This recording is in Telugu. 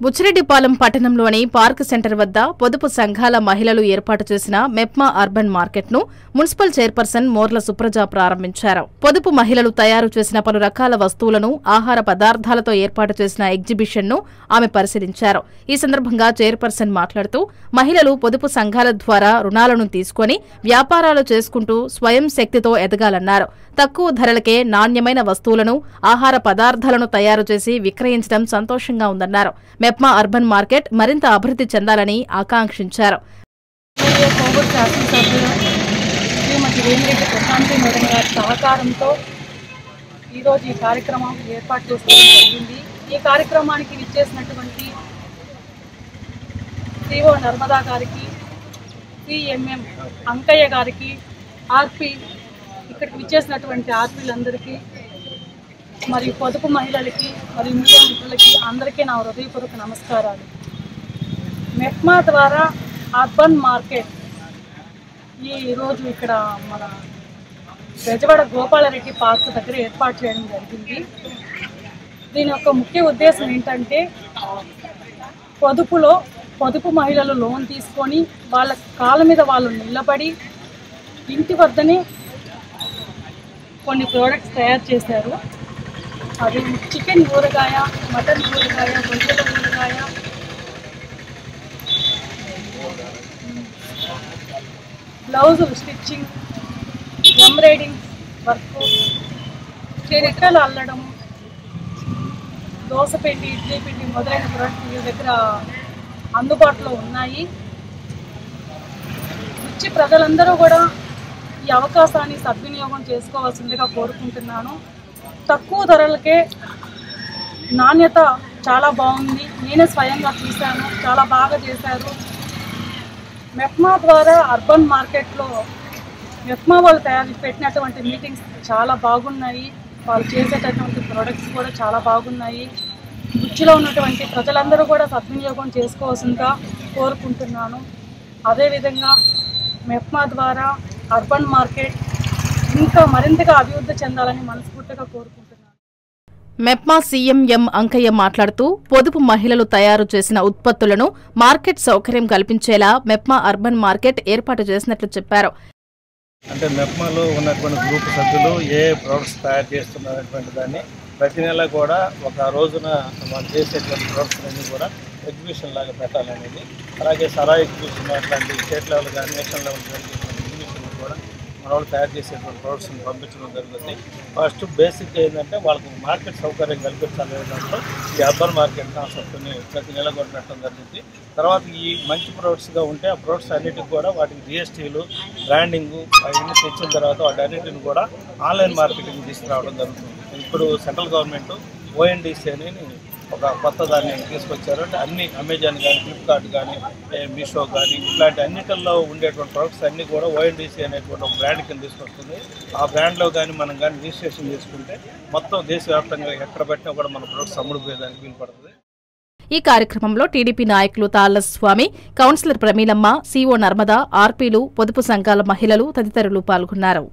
బుచ్చిరెడ్డిపాలెం పట్టణంలోని పార్క్ సెంటర్ వద్ద పొదుపు సంఘాల మహిళలు ఏర్పాటు చేసిన మెప్మా అర్బన్ మార్కెట్ను మున్సిపల్ చైర్పర్సన్ మోర్ల సుప్రజ ప్రారంభించారు. పొదుపు మహిళలు తయారు చేసిన పలు రకాల వస్తువులను, ఆహార పదార్థాలతో ఏర్పాటు చేసిన ఎగ్జిబిషన్ను ఆమె పరిశీలించారు. ఈ సందర్భంగా చైర్పర్సన్ మాట్లాడుతూ మహిళలు పొదుపు సంఘాల ద్వారా రుణాలను తీసుకుని వ్యాపారాలు చేసుకుంటూ స్వయం శక్తితో ఎదగాలన్నారు. తక్కువ ధరలకే నాణ్యమైన వస్తువులను, ఆహార పదార్థాలను తయారు చేసి విక్రయించడం సంతోషంగా ఉందన్నారు. మెప్మా అర్బన్ మార్కెట్ మరింత అభివృద్ధి చెందాలని ఆకాంక్షించారు. సహకారంతో ఈరోజు ఈ కార్యక్రమం ఏర్పాటు చేసుకోవడం జరిగింది. ఈ కార్యక్రమానికి విచ్చేసినటువంటి సిఓ నర్మదా గారికి, సిఎంఎం అంకయ్య గారికి, ఆర్పి ఇక్కడికి విచ్చేసినటువంటి ఆర్పీలందరికీ, మరియు పొదుపు మహిళలకి, మరియు మీడియా మిత్రులకి అందరికీ నా హృదయపూర్వక నమస్కారాలు. మెప్మా ద్వారా అర్బన్ మార్కెట్ ఈరోజు ఇక్కడ మన బెజవాడ గోపాలరెడ్డి పార్క్ దగ్గర ఏర్పాటు చేయడం జరిగింది. దీని యొక్క ముఖ్య ఉద్దేశం ఏంటంటే, పొదుపు మహిళలు లోన్ తీసుకొని వాళ్ళ కాళ్ళ మీద వాళ్ళు నిలబడి ఇంటి వద్దనే కొన్ని ప్రోడక్ట్స్ తయారు చేశారు. అది చికెన్ ఊరగాయ, మటన్ ఊరగాయ, రొయ్యల ఊరగాయ, బ్లౌజులు స్టిచ్చింగ్, ఎంబ్రాయిడింగ్ వర్క్, చీరలు అల్లడం, దోశ పిండి, ఇడ్లీ పిండి మొదలైన ప్రోడక్ట్స్ వీళ్ళ దగ్గర అందుబాటులో ఉన్నాయి. వచ్చి ప్రజలందరూ కూడా ఈ అవకాశాన్ని సద్వినియోగం చేసుకోవాల్సిందిగా కోరుకుంటున్నాను. తక్కువ ధరలకే నాణ్యత చాలా బాగుంది. నేనే స్వయంగా చూశాను, చాలా బాగా చేశారు. మెప్మా ద్వారా అర్బన్ మార్కెట్లో మెప్మా వాళ్ళు పెట్టినటువంటి మీటింగ్స్ చాలా బాగున్నాయి. వాళ్ళు చేసేటటువంటి ప్రొడక్ట్స్ కూడా చాలా బాగున్నాయి. రుచిలో ఉన్నటువంటి ప్రజలందరూ కూడా సద్వినియోగం చేసుకోవాల్సిందిగా కోరుకుంటున్నాను. అదేవిధంగా మెప్మా ద్వారా అర్బన్ మార్కెట్ ఇంకా మరింతగా అభివృద్ధి చెందాలని మనస్ఫూర్తిగా కోరుకుంటున్నాను. మెప్మా సీఎంఎం అంకయ్య మాట్లాడుతూ పొదుపు మహిళలు తయారు చేసిన ఉత్పత్తులను మార్కెట్ సౌకర్యం కల్పించేలా మెప్మా అర్బన్ మార్కెట్ ఏర్పాటు చేసినట్లు చెప్పారు. అంటే మెప్మాలో ఉన్నటువంటి గ్రూప్ సభ్యులు ఏ ప్రొడక్ట్స్ తయారు చేస్తున్నటువంటి దాన్ని ప్రతి నెల కూడా ఒక రోజున మనం చేసేటువంటి ప్రొడక్ట్స్ అన్నీ కూడా ఎగ్జిబిషన్ లాగా పెట్టాలనేది, అలాగే సరా ఎగ్జిబిషన్ అట్లాంటి స్టేట్ లెవెల్ కానీ నేషనల్ లెవెల్ కానీ ఎగ్జిబిషన్ కూడా మన వాళ్ళు తయారు చేసేటువంటి ప్రొడక్ట్స్ని పంపించడం జరుగుతుంది. ఫస్ట్ బేసిక్ ఏంటంటే వాళ్ళకు మార్కెట్ సౌకర్యం కల్పించాలనే దాంట్లో ఈ అర్బన్ మార్కెట్ కాన్సెప్ట్ని ప్రతి నెల కూడా పెట్టడం జరుగుతుంది. తర్వాత ఈ మంచి ప్రొడక్ట్స్గా ఉంటే ఆ ప్రొడక్ట్స్ అన్నిటికి కూడా వాటికి జిఎస్టీలు, బ్రాండింగు అవన్నీ తెచ్చిన తర్వాత వాటి అన్నిటిని కూడా ఆన్లైన్ మార్కెటింగ్ తీసుకురావడం జరుగుతుంది. ఇప్పుడు సెంట్రల్ గవర్నమెంట్ ఓఎన్డీసీ అని ఒక కొత్త దాన్ని తీసుకొచ్చారు. అంటే అన్ని అమెజాన్ కానీ, ఫ్లిప్కార్ట్ కానీ, మీషో కానీ ఇట్లాంటి అన్నిటిల్లో ఉండేటువంటి ప్రొడక్ట్స్ అన్నీ కూడా ఓఎన్డీసీ అనేటువంటి ఒక బ్రాండ్ కింద తీసుకొస్తుంది. ఆ బ్రాండ్లో కానీ మనం కానీ రిజిస్ట్రేషన్ చేసుకుంటే మొత్తం దేశవ్యాప్తంగా ఎక్కడ పెట్టినా కూడా మన ప్రొడక్ట్స్ అమ్ముడుపోయేదానికి వీలుపడుతుంది. ఈ కార్యక్రమంలో టీడీపీ నాయకులు తాళ్ల స్వామి, కౌన్సిలర్ ప్రమీలమ్మ, సిఓ నర్మదా, ఆర్పీలు, పొదుపు సంఘాల మహిళలు తదితరులు పాల్గొన్నారు.